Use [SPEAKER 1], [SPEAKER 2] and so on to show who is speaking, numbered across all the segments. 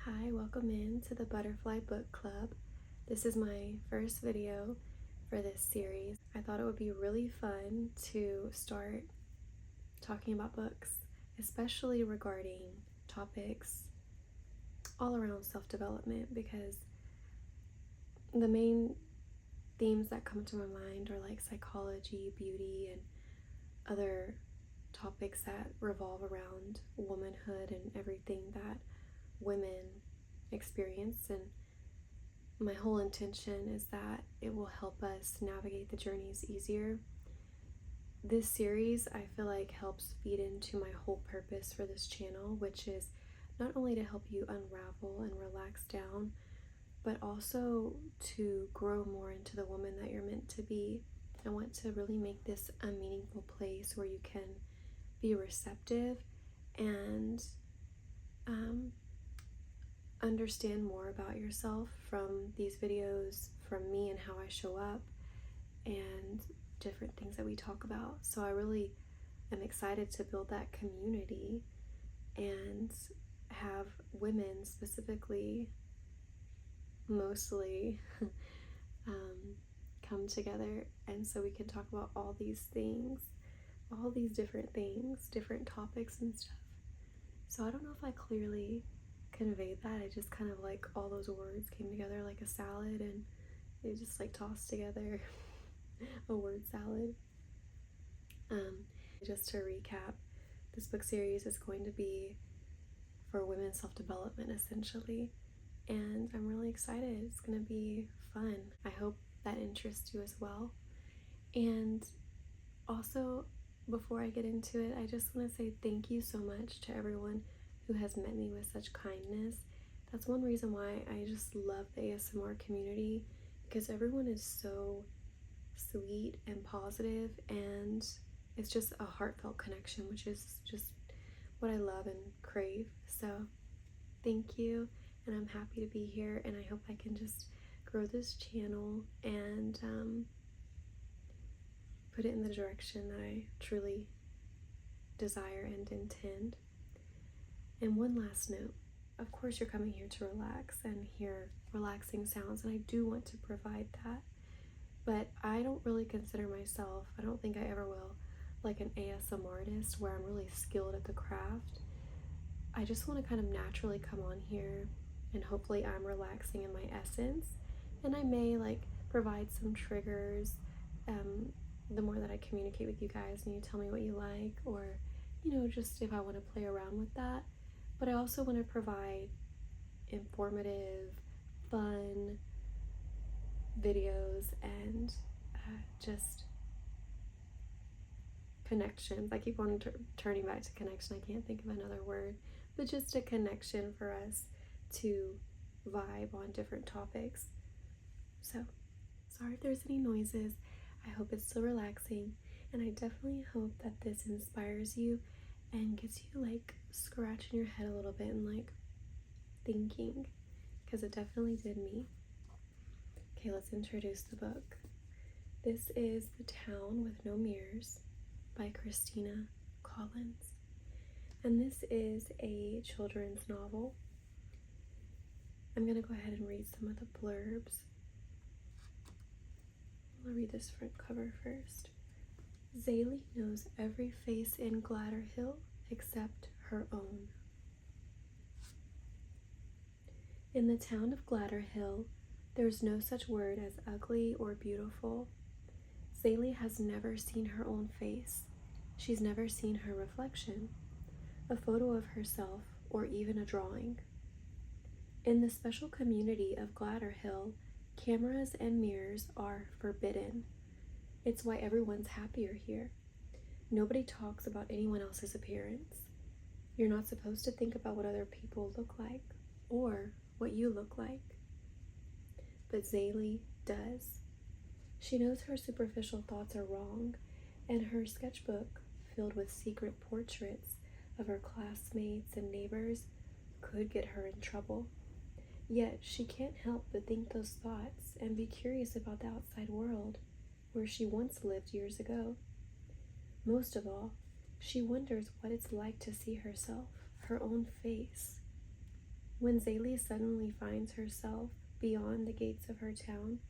[SPEAKER 1] Hi, welcome in to the Butterfly Book Club. This is my first video for this series. I thought it would be really fun to start talking about books, especially regarding topics all around self-development, because the main themes that come to my mind are like psychology, beauty, and other topics that revolve around womanhood and everything that women experience. And my whole intention is that it will help us navigate the journeys easier. This series, I feel like, helps feed into my whole purpose for this channel, which is not only to help you unravel and relax down, but also to grow more into the woman that you're meant to be. I want to really make this a meaningful place where you can be receptive and understand more about yourself from these videos, from me and how I show up, and different things that we talk about. So I really am excited to build that community and have women specifically, mostly, come together, and so we can talk about all these things, all these different things, different topics and stuff. So I don't know if I clearly conveyed that. I just kind of like all those words came together like a salad, and they just like tossed together a word salad. Just to recap, this book series is going to be for women's self-development essentially, and I'm really excited. It's going to be fun. I hope that interests you as well. And also, before I get into it, I just want to say thank you so much to everyone who has met me with such kindness. That's one reason why I just love the ASMR community, because everyone is so sweet and positive, and it's just a heartfelt connection, which is just what I love and crave. So thank you, and I'm happy to be here, and I hope I can just grow this channel and put it in the direction that I truly desire and intend. And one last note, of course you're coming here to relax and hear relaxing sounds, and I do want to provide that, but I don't really consider myself, I don't think I ever will, like an ASMR artist where I'm really skilled at the craft. I just want to kind of naturally come on here, and hopefully I'm relaxing in my essence, and I may like provide some triggers the more that I communicate with you guys and you tell me what you like, or just if I want to play around with that. But I also want to provide informative, fun videos and just connections. I keep on turning back to connection. I can't think of another word, but just a connection for us to vibe on different topics. So, sorry if there's any noises. I hope it's still relaxing, and I definitely hope that this inspires you and gets you like scratching your head a little bit and like thinking, because it definitely did me. Okay, let's introduce the book. This is The Town with No Mirrors by Christina Collins, and this is a children's novel. I'm gonna go ahead and read some of the blurbs. I'll read this front cover first. Zaylee knows every face in Gladderhill except her own. In the town of Gladderhill, there's no such word as ugly or beautiful. Zaylee has never seen her own face. She's never seen her reflection, a photo of herself, or even a drawing. In the special community of Gladderhill, cameras and mirrors are forbidden. It's why everyone's happier here. Nobody talks about anyone else's appearance. You're not supposed to think about what other people look like or what you look like. But Zaylee does. She knows her superficial thoughts are wrong, and her sketchbook, filled with secret portraits of her classmates and neighbors, could get her in trouble. Yet she can't help but think those thoughts and be curious about the outside world, where she once lived years ago. Most of all, she wonders what it's like to see herself, her own face. When Zaylee suddenly finds herself beyond the gates of her town,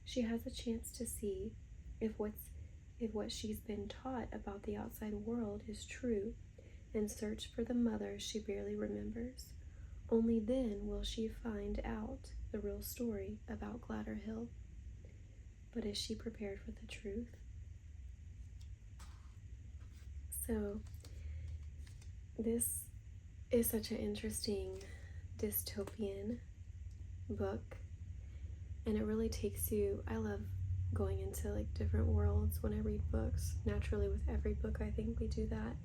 [SPEAKER 1] she has a chance to see if what she's been taught about the outside world is true, and search for the mother she barely remembers. Only then will she find out the real story about Gladder Hill. But is she prepared for the truth? So, this is such an interesting dystopian book, and it really takes you. I love going into like different worlds when I read books. Naturally, with every book, I think we do that,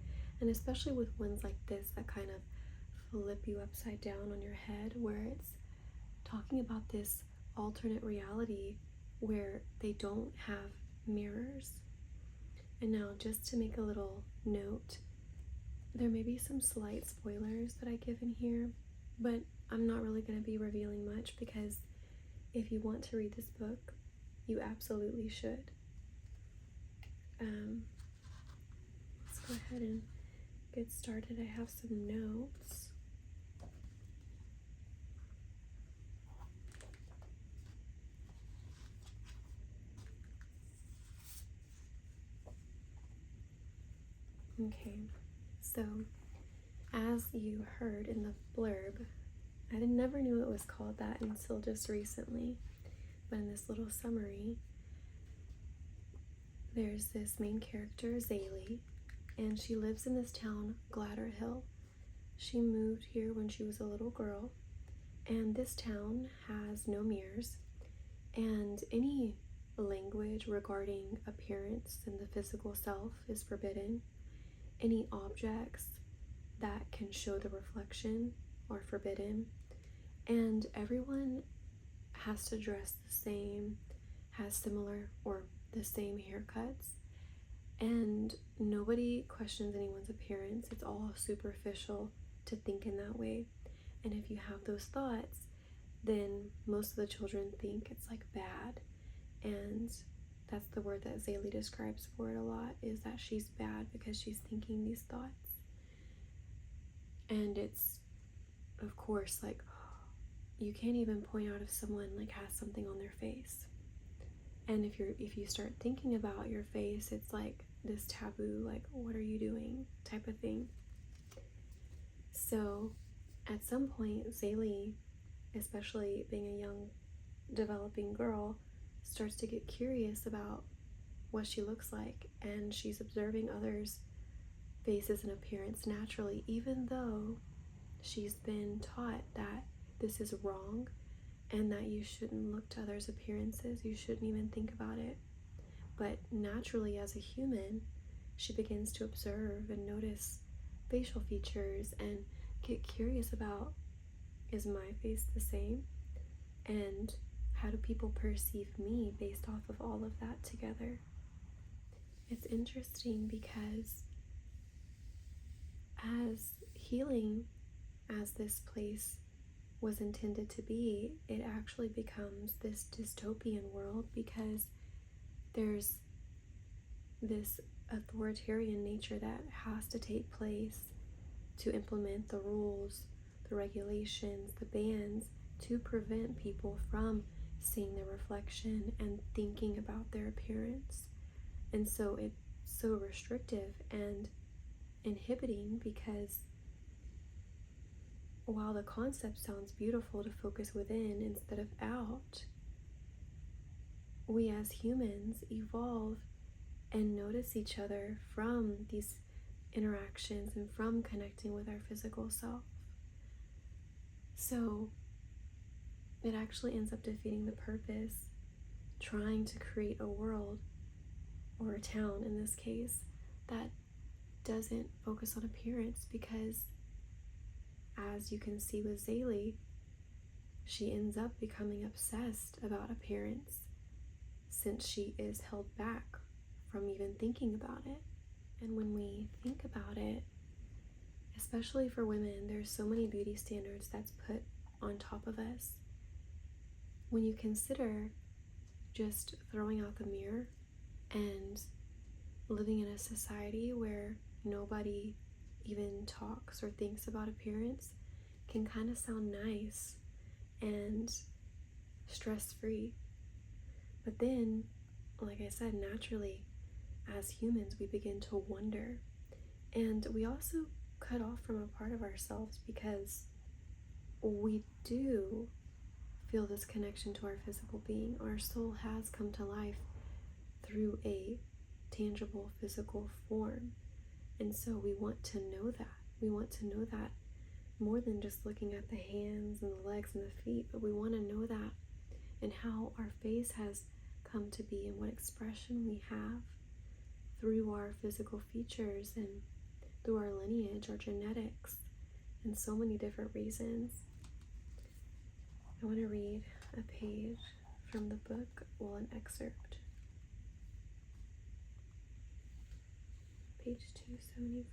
[SPEAKER 1] and especially with ones like this that kind of flip you upside down on your head, where it's talking about this alternate reality where they don't have mirrors. And now, just to make a little note, there may be some slight spoilers that I give in here, but I'm not really going to be revealing much, because if you want to read this book, you absolutely should. Let's go ahead and get started. I have some notes. Okay, so as you heard in the blurb, I never knew it was called that until just recently, but in this little summary, there's this main character, Zaylee, and she lives in this town, Gladder Hill. She moved here when she was a little girl, and this town has no mirrors, and any language regarding appearance and the physical self is forbidden. Any objects that can show the reflection are forbidden, and everyone has to dress the same, has similar or the same haircuts, and nobody questions anyone's appearance. It's all superficial to think in that way, and if you have those thoughts, then most of the children think it's like bad, and that's the word that Zaylee describes for it a lot, is that she's bad because she's thinking these thoughts. And it's, of course, like, you can't even point out if someone like has something on their face. And if you start thinking about your face, it's like this taboo, like, what are you doing type of thing. So at some point, Zaylee, especially being a young developing girl, starts to get curious about what she looks like, and she's observing others' faces and appearance naturally, even though she's been taught that this is wrong and that you shouldn't look to others' appearances, you shouldn't even think about it. But naturally, as a human, she begins to observe and notice facial features and get curious about, is my face the same? And how do people perceive me based off of all of that together? It's interesting because as healing as this place was intended to be, it actually becomes this dystopian world, because there's this authoritarian nature that has to take place to implement the rules, the regulations, the bans, to prevent people from seeing their reflection and thinking about their appearance. And so it's so restrictive and inhibiting, because while the concept sounds beautiful to focus within instead of out, we as humans evolve and notice each other from these interactions and from connecting with our physical self. So it actually ends up defeating the purpose, trying to create a world, or a town in this case, that doesn't focus on appearance, because as you can see with Zaylee, she ends up becoming obsessed about appearance, since she is held back from even thinking about it. And when we think about it, especially for women, there's so many beauty standards that's put on top of us. When you consider just throwing out the mirror and living in a society where nobody even talks or thinks about appearance, can kind of sound nice and stress-free. But then, like I said, naturally, as humans, we begin to wonder. And we also cut off from a part of ourselves because we do feel this connection to our physical being. Our soul has come to life through a tangible physical form. And so we want to know that. We want to know that more than just looking at the hands and the legs and the feet, but we want to know that and how our face has come to be and what expression we have through our physical features and through our lineage, our genetics, and so many different reasons. I want to read a page from the book, well, an excerpt. Page 275.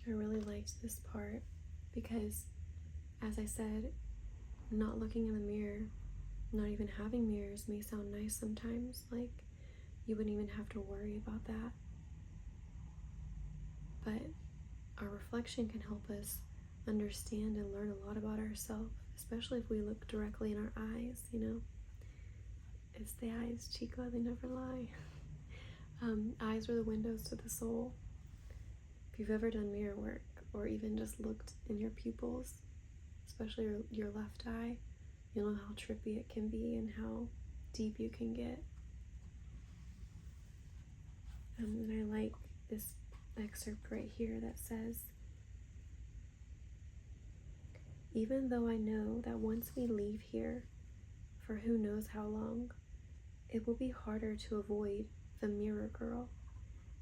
[SPEAKER 1] I really liked this part because, as I said, not looking in the mirror, not even having mirrors may sound nice sometimes, like you wouldn't even have to worry about that. But our reflection can help us understand and learn a lot about ourselves, especially if we look directly in our eyes, you know. It's the eyes, Chico, they never lie. Eyes are the windows to the soul. If you've ever done mirror work or even just looked in your pupils, especially your left eye, you'll know how trippy it can be and how deep you can get. And I like this excerpt right here that says, "Even though I know that once we leave here, for who knows how long, it will be harder to avoid the mirror girl.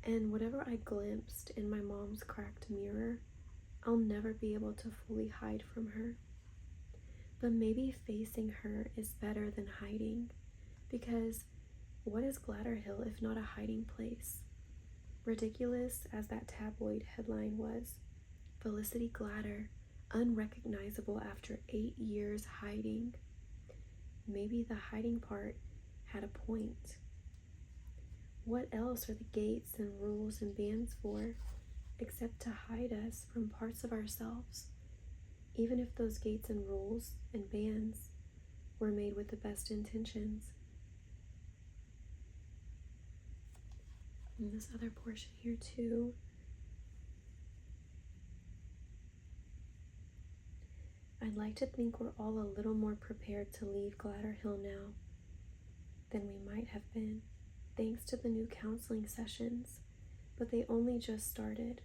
[SPEAKER 1] And whatever I glimpsed in my mom's cracked mirror, I'll never be able to fully hide from her. But maybe facing her is better than hiding, because what is Gladder if not a hiding place? Ridiculous as that tabloid headline was, Felicity Gladder, unrecognizable after 8 years hiding. Maybe the hiding part had a point. What else are the gates and rules and bans for except to hide us from parts of ourselves, even if those gates and rules and bans were made with the best intentions?" And this other portion here too. "I'd like to think we're all a little more prepared to leave Gladder Hill now than we might have been, thanks to the new counseling sessions, but they only just started.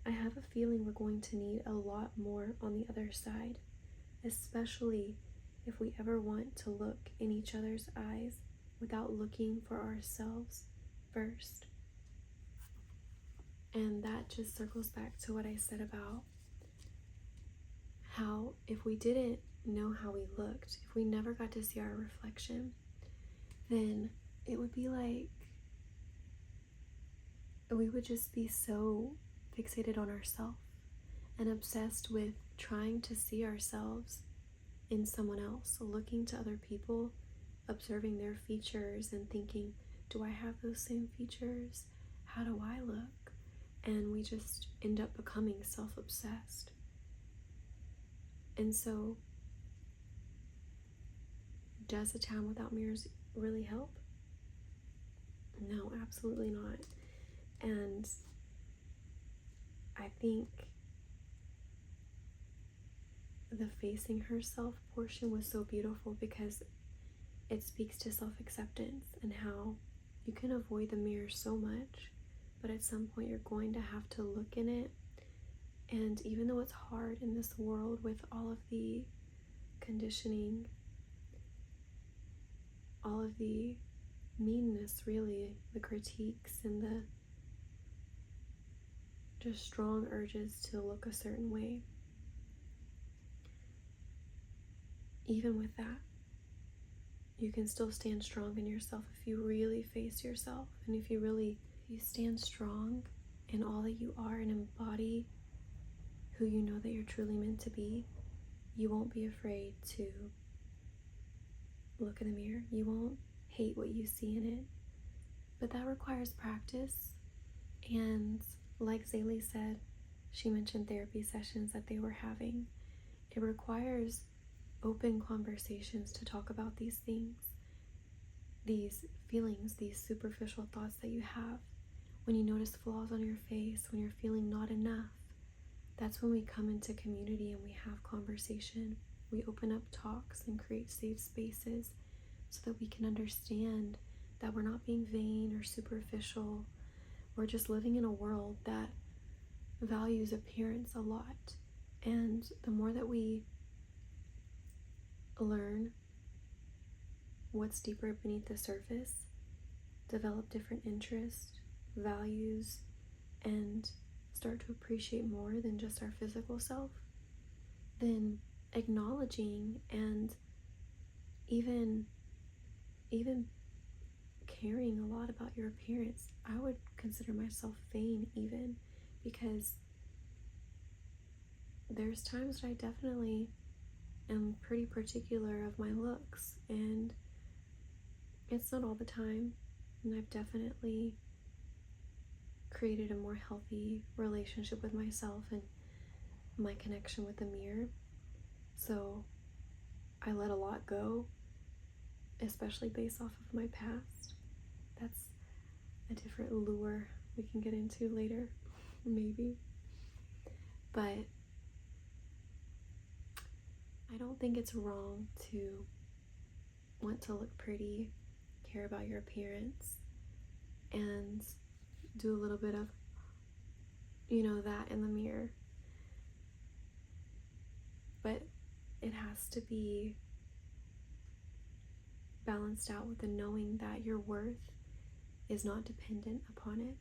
[SPEAKER 1] I have a feeling we're going to need a lot more on the other side, especially if we ever want to look in each other's eyes without looking for ourselves first." And that just circles back to what I said about how if we didn't know how we looked, if we never got to see our reflection, then it would be like we would just be so fixated on ourselves and obsessed with trying to see ourselves in someone else, looking to other people, observing their features and thinking, do I have those same features? How do I look? And we just end up becoming self-obsessed. And so, does a town without mirrors really help? No, absolutely not. And I think the facing herself portion was so beautiful because it speaks to self-acceptance and how you can avoid the mirror so much, but at some point you're going to have to look in it. And even though it's hard in this world with all of the conditioning, all of the meanness, really, the critiques and the just strong urges to look a certain way, even with that, you can still stand strong in yourself if you really face yourself, and if you stand strong in all that you are and embody who you know that you're truly meant to be. You won't be afraid to look in the mirror. You won't hate what you see in it. But that requires practice. And like Zaylee said, she mentioned therapy sessions that they were having. It requires open conversations to talk about these things, these feelings, these superficial thoughts that you have. When you notice flaws on your face, when you're feeling not enough, that's when we come into community and we have conversation. We open up talks and create safe spaces so that we can understand that we're not being vain or superficial. We're just living in a world that values appearance a lot. And the more that we learn what's deeper beneath the surface, develop different interests, values, and start to appreciate more than just our physical self, then acknowledging and even caring a lot about your appearance. I would consider myself vain even, because there's times that I definitely am pretty particular of my looks, and it's not all the time. And I've definitely created a more healthy relationship with myself and my connection with the mirror. So I let a lot go, especially based off of my past. That's a different lure we can get into later, maybe. But I don't think it's wrong to want to look pretty, care about your appearance, and do a little bit of, that in the mirror. But it has to be balanced out with the knowing that your worth is not dependent upon it.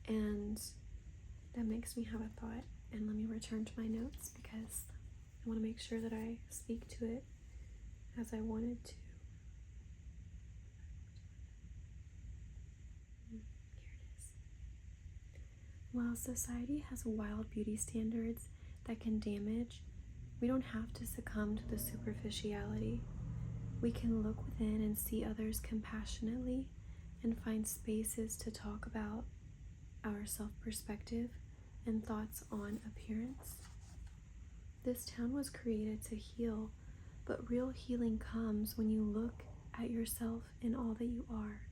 [SPEAKER 1] And that makes me have a thought. And let me return to my notes because I want to make sure that I speak to it as I wanted to. Here it is. While society has wild beauty standards that can damage, we don't have to succumb to the superficiality. We can look within and see others compassionately and find spaces to talk about our self-perspective and thoughts on appearance. This town was created to heal, but real healing comes when you look at yourself in all that you are,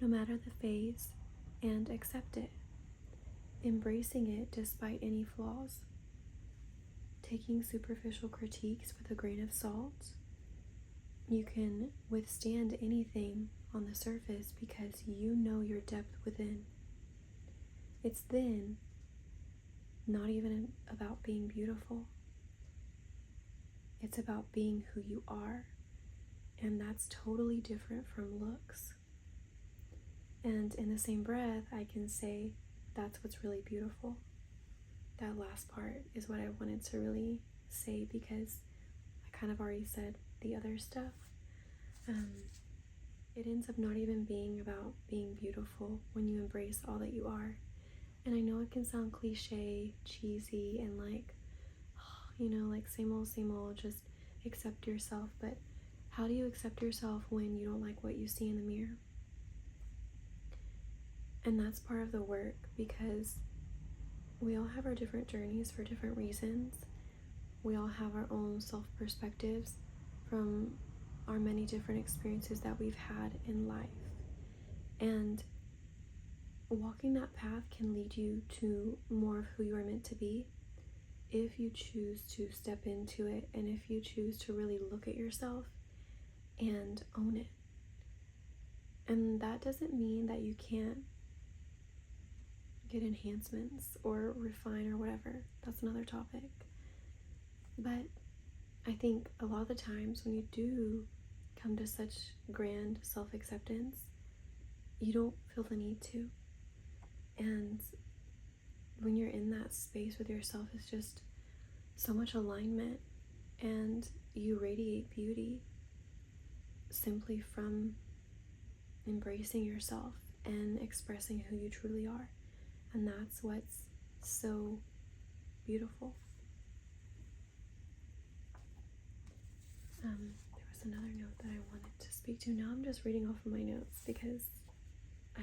[SPEAKER 1] no matter the phase, and accept it, embracing it despite any flaws, taking superficial critiques with a grain of salt. You can withstand anything on the surface because you know your depth within. It's then not even about being beautiful. It's about being who you are, and that's totally different from looks. And in the same breath, I can say that's what's really beautiful. That last part is what I wanted to really say because I kind of already said the other stuff. It ends up not even being about being beautiful when you embrace all that you are. And I know it can sound cliche, cheesy, and like same old, just accept yourself. But how do you accept yourself when you don't like what you see in the mirror? And that's part of the work, because we all have our different journeys for different reasons. We all have our own self-perspectives from our many different experiences that we've had in life. And walking that path can lead you to more of who you are meant to be if you choose to step into it, and if you choose to really look at yourself and own it. And that doesn't mean that you can't get enhancements or refine or whatever. That's another topic. But I think a lot of the times when you do come to such grand self-acceptance, you don't feel the need to. And when you're in that space with yourself, it's just so much alignment, and you radiate beauty simply from embracing yourself and expressing who you truly are. And that's what's so beautiful. There was another note that I wanted to speak to. Now I'm just reading off of my notes because I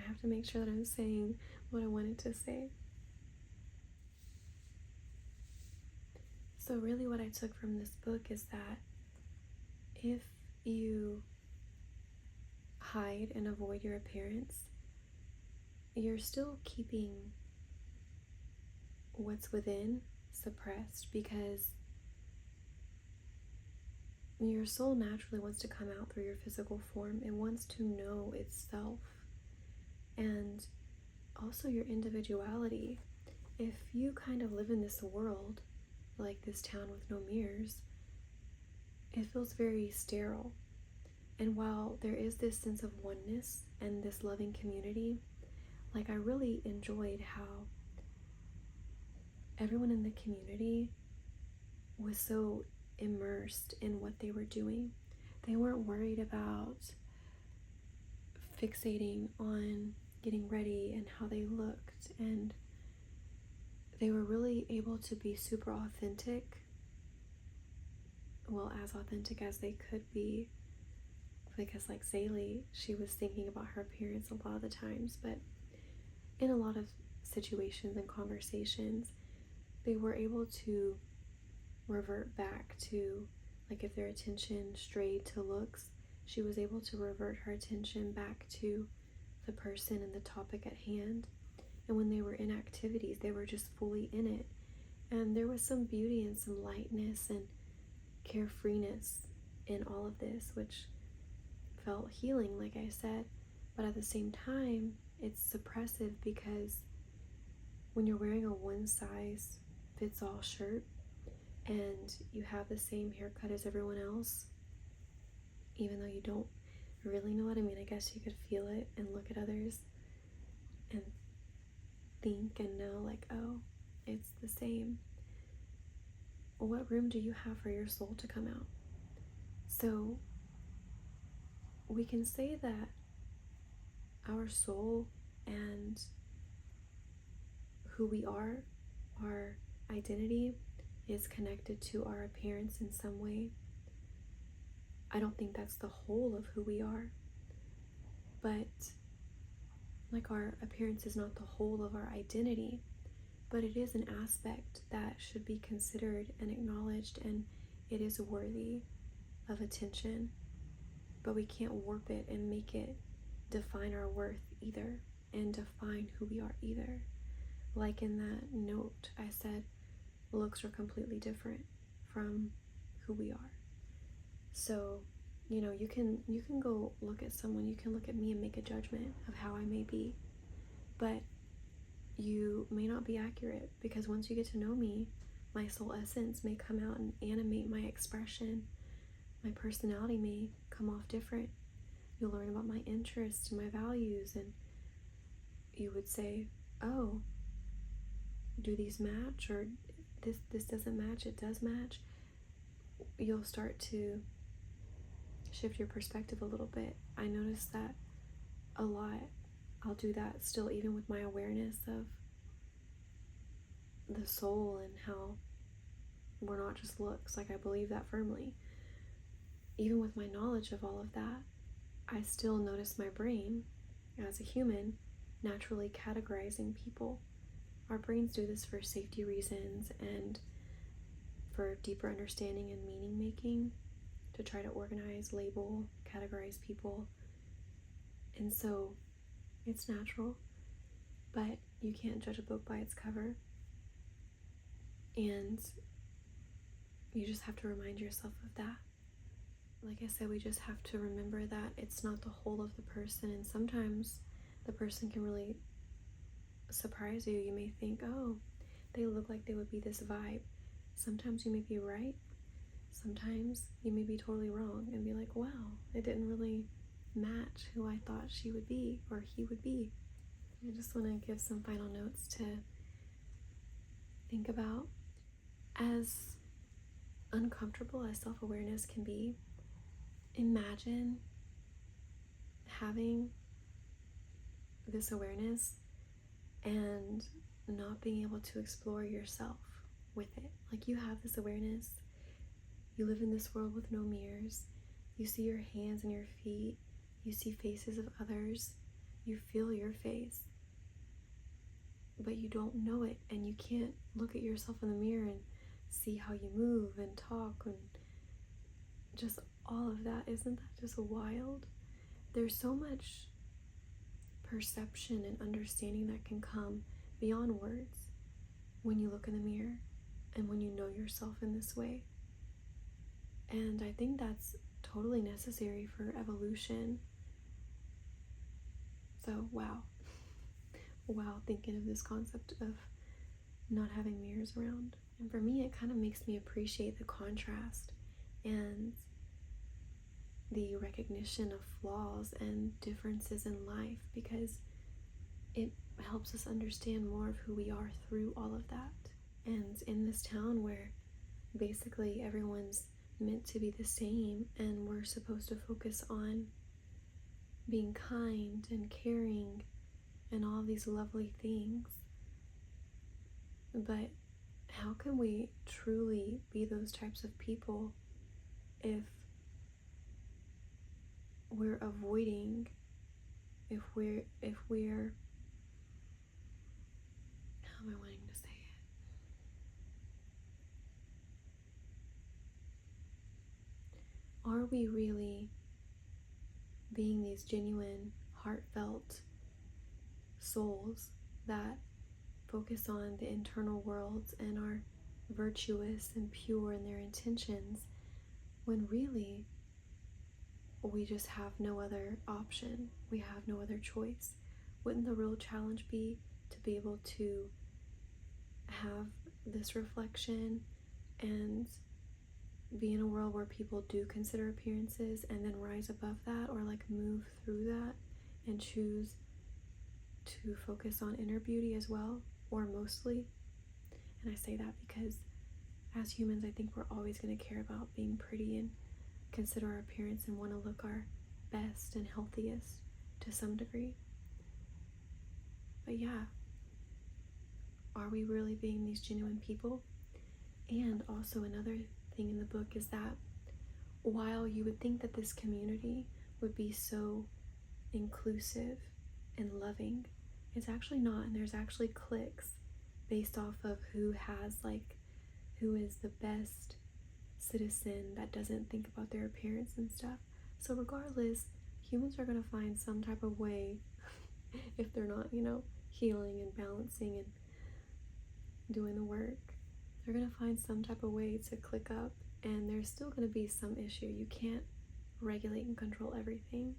[SPEAKER 1] have to make sure that I'm saying what I wanted to say. So really what I took from this book is that if you hide and avoid your appearance, you're still keeping what's within suppressed, because your soul naturally wants to come out through your physical form. It wants to know itself and also your individuality. If you kind of live in this world, like this town with no mirrors, it feels very sterile. And while there is this sense of oneness and this loving community, like I really enjoyed how everyone in the community was so immersed in what they were doing. They weren't worried about fixating on getting ready and how they looked, and they were really able to be super authentic. Well, as authentic as they could be, because like Zaylee, she was thinking about her appearance a lot of the times, but in a lot of situations and conversations, they were able to revert back to, like if their attention strayed to looks, she was able to revert her attention back to the person and the topic at hand. And when they were in activities, they were just fully in it. And there was some beauty and some lightness and carefreeness in all of this, which felt healing, like I said. But at the same time, it's suppressive, because when you're wearing a one size fits all shirt and you have the same haircut as everyone else, even though you don't really know it, I mean, I guess you could feel it and look at others and think and know, like, oh, it's the same. What room do you have for your soul to come out? So we can say that our soul and who we are, our identity, is connected to our appearance in some way. I don't think that's the whole of who we are, but like our appearance is not the whole of our identity, but it is an aspect that should be considered and acknowledged, and it is worthy of attention. But we can't warp it and make it define our worth either, and define who we are either. Like in that note, I said looks are completely different from who we are. So, you can go look at someone, you can look at me and make a judgment of how I may be, but you may not be accurate, because once you get to know me, my soul essence may come out and animate my expression. My personality may come off different. You'll learn about my interests and my values, and you would say, oh, do these match, or this doesn't match, it does match. You'll start to shift your perspective a little bit. I notice that a lot. I'll do that still, even with my awareness of the soul and how we're not just looks. Like, I believe that firmly. Even with my knowledge of all of that, I still notice my brain as a human naturally categorizing people. Our brains do this for safety reasons and for deeper understanding and meaning making, to try to organize, label, categorize people. And so it's natural, but you can't judge a book by its cover. And you just have to remind yourself of that. Like I said, we just have to remember that it's not the whole of the person, and sometimes the person can really surprise you. You may think, oh, they look like they would be this vibe. Sometimes you may be right. Sometimes you may be totally wrong and be like, wow, it didn't really match who I thought she would be or he would be. I just want to give some final notes to think about. As uncomfortable as self-awareness can be, imagine having this awareness and not being able to explore yourself with it. Like, you have this awareness You live in this world with no mirrors. You see your hands and your feet. You see faces of others. You feel your face, but you don't know it, and you can't look at yourself in the mirror and see how you move and talk and just all of that. Isn't that just wild? There's so much perception and understanding that can come beyond words when you look in the mirror and when you know yourself in this way. And I think that's totally necessary for evolution. So, wow. Wow, thinking of this concept of not having mirrors around. And for me, it kind of makes me appreciate the contrast and the recognition of flaws and differences in life, because it helps us understand more of who we are through all of that. And in this town where basically everyone's meant to be the same and we're supposed to focus on being kind and caring and all these lovely things, but how can we truly be those types of people if we're avoiding, if we're how am I wanting to say it? Are we really being these genuine, heartfelt souls that focus on the internal worlds and are virtuous and pure in their intentions, when really we just have no other option? We have no other choice. Wouldn't the real challenge be to be able to have this reflection and be in a world where people do consider appearances and then rise above that, or like move through that and choose to focus on inner beauty as well, or mostly? And I say that because as humans, I think we're always going to care about being pretty and consider our appearance and want to look our best and healthiest to some degree. But yeah, are we really being these genuine people? And also another thing in the book is that while you would think that this community would be so inclusive and loving, it's actually not. And there's actually cliques based off of who is the best citizen that doesn't think about their appearance and stuff. So regardless, humans are going to find some type of way if they're not, healing and balancing and doing the work. They're going to find some type of way to click up, and there's still going to be some issue. You can't regulate and control everything.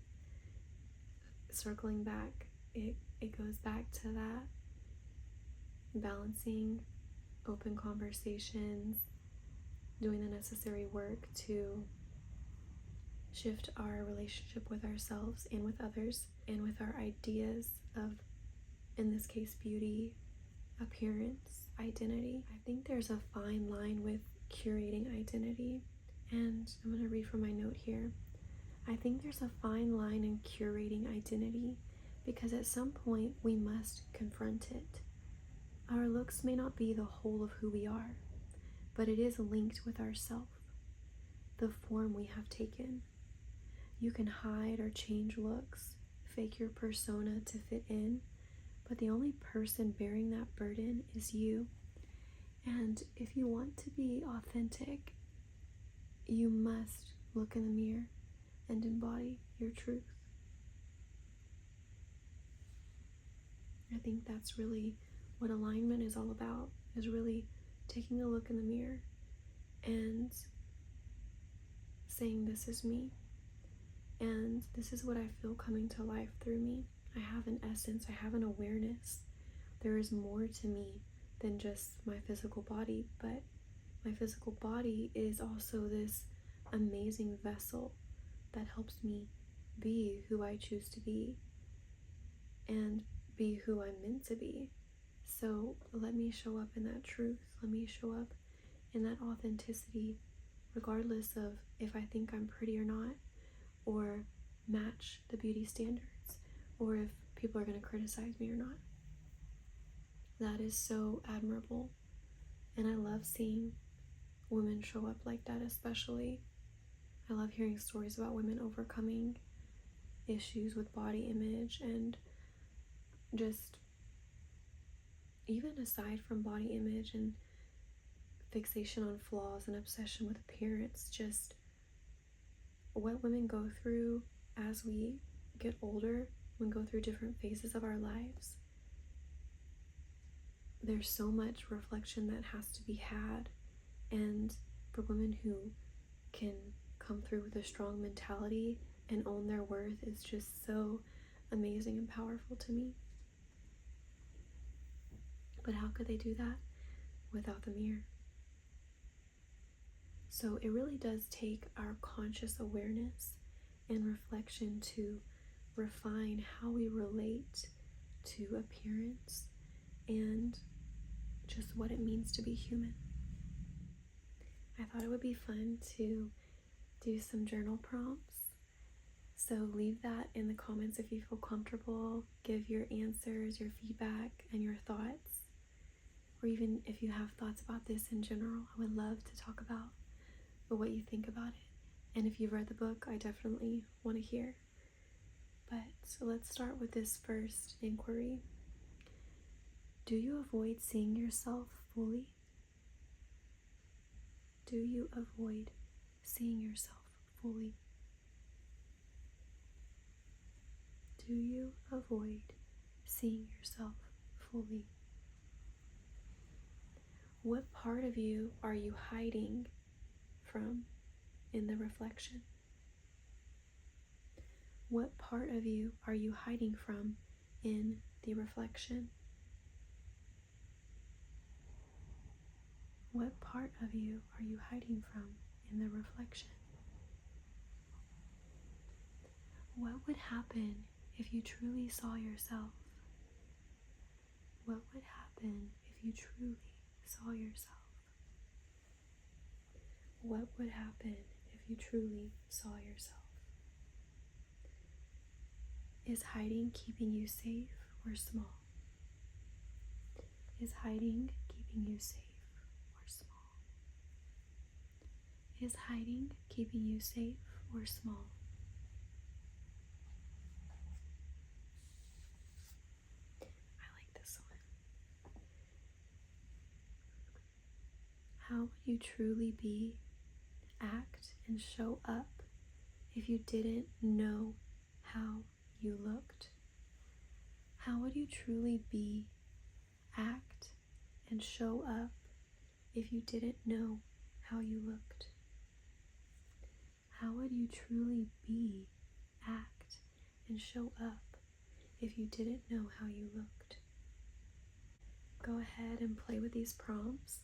[SPEAKER 1] Circling back, it goes back to that balancing open conversations, doing the necessary work to shift our relationship with ourselves and with others, and with our ideas of, in this case, beauty, appearance, identity. I think there's a fine line with curating identity, and I'm going to read from my note here. I think there's a fine line in curating identity because at some point we must confront it. Our looks may not be the whole of who we are, but it is linked with ourself, the form we have taken. You can hide or change looks, fake your persona to fit in, but the only person bearing that burden is you. And if you want to be authentic, you must look in the mirror and embody your truth. I think that's really what alignment is all about, is really taking a look in the mirror and saying, this is me, and this is what I feel coming to life through me. I have an essence, I have an awareness. There is more to me than just my physical body, but my physical body is also this amazing vessel that helps me be who I choose to be and be who I'm meant to be. So let me show up in that truth. Let me show up in that authenticity, regardless of if I think I'm pretty or not, or match the beauty standards, or if people are going to criticize me or not. That is so admirable. And I love seeing women show up like that, especially. I love hearing stories about women overcoming issues with body image, and just even aside from body image and fixation on flaws and obsession with appearance, just what women go through as we get older, we go through different phases of our lives. There's so much reflection that has to be had, and for women who can come through with a strong mentality and own their worth is just so amazing and powerful to me. But how could they do that without the mirror? So it really does take our conscious awareness and reflection to refine how we relate to appearance and just what it means to be human. I thought it would be fun to do some journal prompts. So leave that in the comments if you feel comfortable. Give your answers, your feedback, and your thoughts. Or even if you have thoughts about this in general, I would love to talk about what you think about it. And if you've read the book, I definitely want to hear. But so let's start with this first inquiry. Do you avoid seeing yourself fully? Do you avoid seeing yourself fully? Do you avoid seeing yourself fully? What part of you are you hiding from in the reflection? What part of you are you hiding from in the reflection? What part of you are you hiding from in the reflection? What would happen if you truly saw yourself? What would happen if you truly saw yourself? What would happen if you truly saw yourself? Is hiding keeping you safe or small? Is hiding keeping you safe or small? Is hiding keeping you safe or small? I like this one. How would you truly be, act, and show up if you didn't know how you looked? How would you truly be, act, and show up if you didn't know how you looked? How would you truly be, act, and show up if you didn't know how you looked? Go ahead and play with these prompts.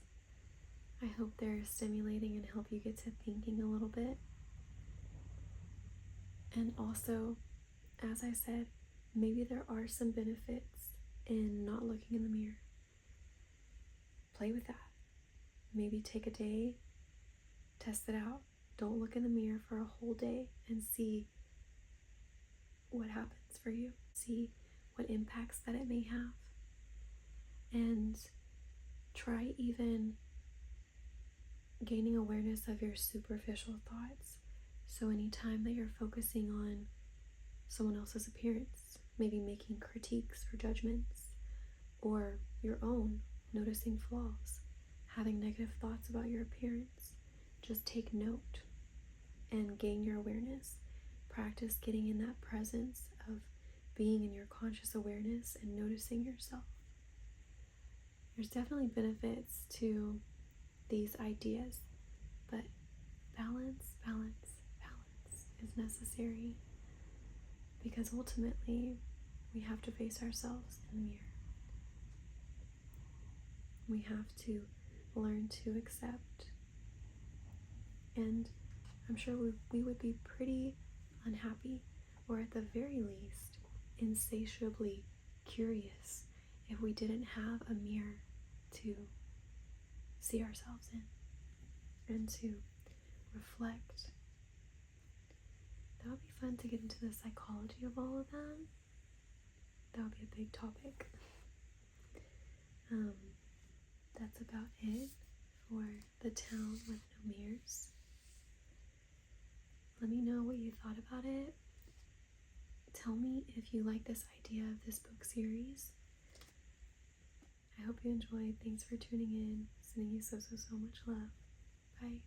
[SPEAKER 1] I hope they're stimulating and help you get to thinking a little bit. And also, as I said, maybe there are some benefits in not looking in the mirror. Play with that. Maybe take a day, test it out. Don't look in the mirror for a whole day and see what happens for you. See what impacts that it may have. And try even gaining awareness of your superficial thoughts. So anytime that you're focusing on someone else's appearance, maybe making critiques or judgments, or your own, noticing flaws, having negative thoughts about your appearance, just take note and gain your awareness. Practice getting in that presence of being in your conscious awareness and noticing yourself. There's definitely benefits to these ideas, but balance is necessary, because ultimately we have to face ourselves in the mirror. We have to learn to accept, and I'm sure we would be pretty unhappy, or at the very least insatiably curious, if we didn't have a mirror to see ourselves in and to reflect. That would be fun to get into the psychology of all of that. That would be a big topic. That's about it for The Town with No Mirrors. Let me know what you thought about it. Tell me if you like this idea of this book series. I hope you enjoyed. Thanks for tuning in. Sending you so much love. Bye.